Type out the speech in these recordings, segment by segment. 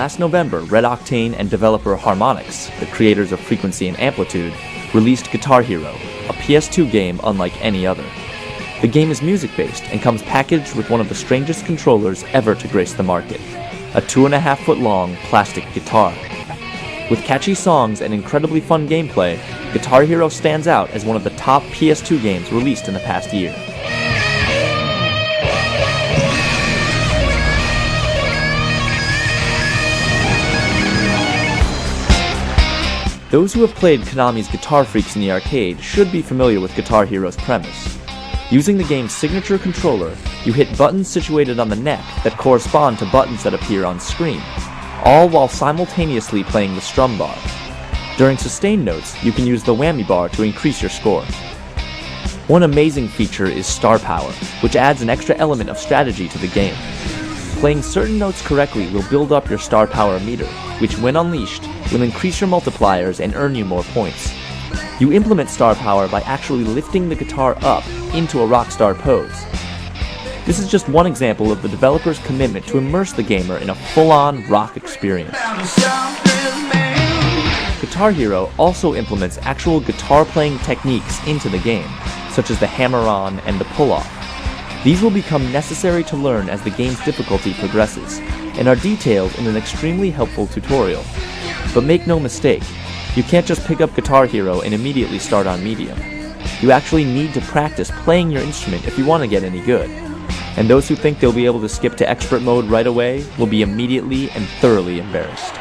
last November, RedOctane and developer Harmonix, the creators of Frequency and Amplitude, released Guitar Hero, a PS2 game unlike any other. The game is music-based and comes packaged with one of the strangest controllers ever to grace the market, a 2.5-foot-long plastic guitar. With catchy songs and incredibly fun gameplay, Guitar Hero stands out as one of the top PS2 games released in the past year. Those who have played Konami's Guitar Freaks in the arcade should be familiar with Guitar Hero's premise. Using the game's signature controller, you hit buttons situated on the neck that correspond to buttons that appear on screen, all while simultaneously playing the strum bar. During sustain notes, you can use the whammy bar to increase your score. One amazing feature is star power, which adds an extra element of strategy to the game. Playing certain notes correctly will build up your star power meter, which when unleashed, will increase your multipliers and earn you more points. You implement star power by actually lifting the guitar up into a rock star pose. This is just one example of the developer's commitment to immerse the gamer in a full-on rock experience. Guitar Hero also implements actual guitar playing techniques into the game, such as the hammer-on and the pull-off. These will become necessary to learn as the game's difficulty progresses, and are detailed in an extremely helpful tutorial. But make no mistake, you can't just pick up Guitar Hero and immediately start on medium. You actually need to practice playing your instrument if you want to get any good. And those who think they'll be able to skip to expert mode right away will be immediately and thoroughly embarrassed.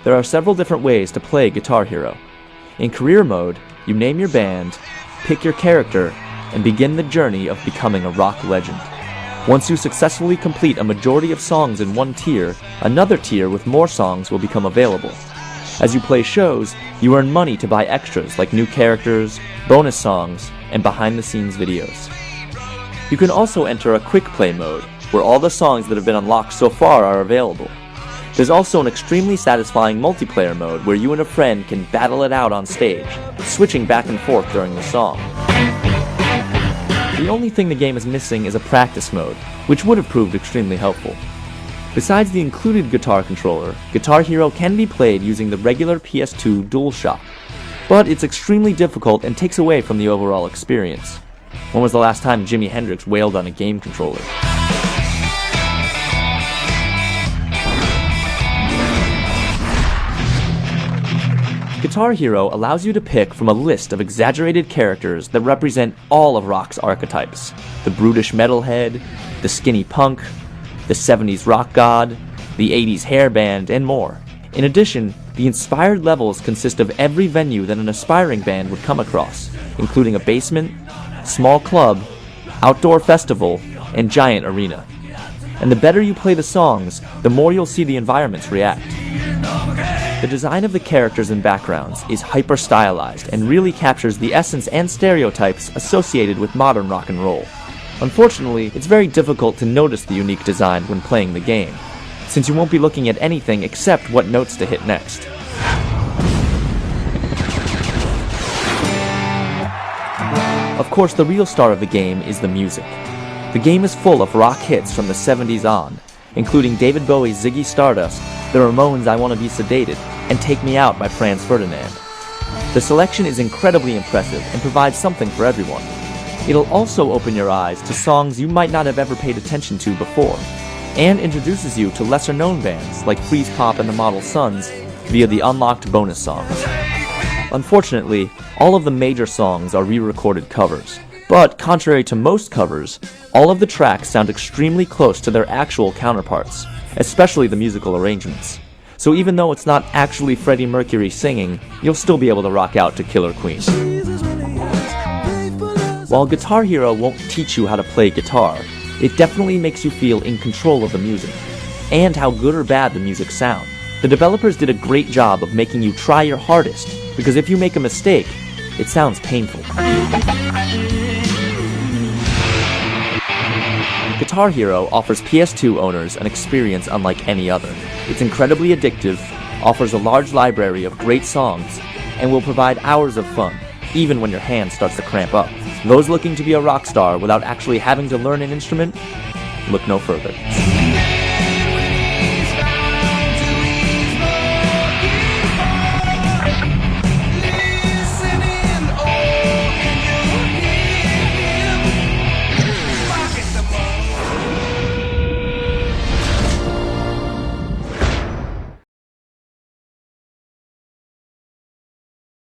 There are several different ways to play Guitar Hero. In career mode, you name your band, pick your character, and begin the journey of becoming a rock legend. Once you successfully complete a majority of songs in one tier, another tier with more songs will become available. As you play shows, you earn money to buy extras like new characters, bonus songs, and behind-the-scenes videos. You can also enter a quick play mode, where all the songs that have been unlocked so far are available. There's also an extremely satisfying multiplayer mode where you and a friend can battle it out on stage, switching back and forth during the song. The only thing the game is missing is a practice mode, which would have proved extremely helpful. Besides the included guitar controller, Guitar Hero can be played using the regular PS2 DualShock, but it's extremely difficult and takes away from the overall experience. When was the last time Jimi Hendrix wailed on a game controller? Guitar Hero allows you to pick from a list of exaggerated characters that represent all of rock's archetypes: the brutish metalhead, the skinny punk, the 70s rock god, the 80s hair band, and more. In addition, the inspired levels consist of every venue that an aspiring band would come across, including a basement, small club, outdoor festival, and giant arena. And the better you play the songs, the more you'll see the environments react. The design of the characters and backgrounds is hyper-stylized and really captures the essence and stereotypes associated with modern rock and roll. Unfortunately, it's very difficult to notice the unique design when playing the game, since you won't be looking at anything except what notes to hit next. Of course, the real star of the game is the music. The game is full of rock hits from the 70s on, including David Bowie's Ziggy Stardust, The Ramones' I Wanna Be Sedated, and Take Me Out by Franz Ferdinand. The selection is incredibly impressive and provides something for everyone. It'll also open your eyes to songs you might not have ever paid attention to before, and introduces you to lesser-known bands like Freeze Pop and the Model Sons via the unlocked bonus songs. Unfortunately, all of the major songs are re-recorded covers, but contrary to most covers, all of the tracks sound extremely close to their actual counterparts, especially the musical arrangements. So even though it's not actually Freddie Mercury singing, you'll still be able to rock out to Killer Queen. While Guitar Hero won't teach you how to play guitar, it definitely makes you feel in control of the music, and how good or bad the music sounds. The developers did a great job of making you try your hardest, because if you make a mistake, it sounds painful. Guitar Hero offers PS2 owners an experience unlike any other. It's incredibly addictive, offers a large library of great songs, and will provide hours of fun. even when your hand starts to cramp up. Those looking to be a rock star without actually having to learn an instrument, look no further.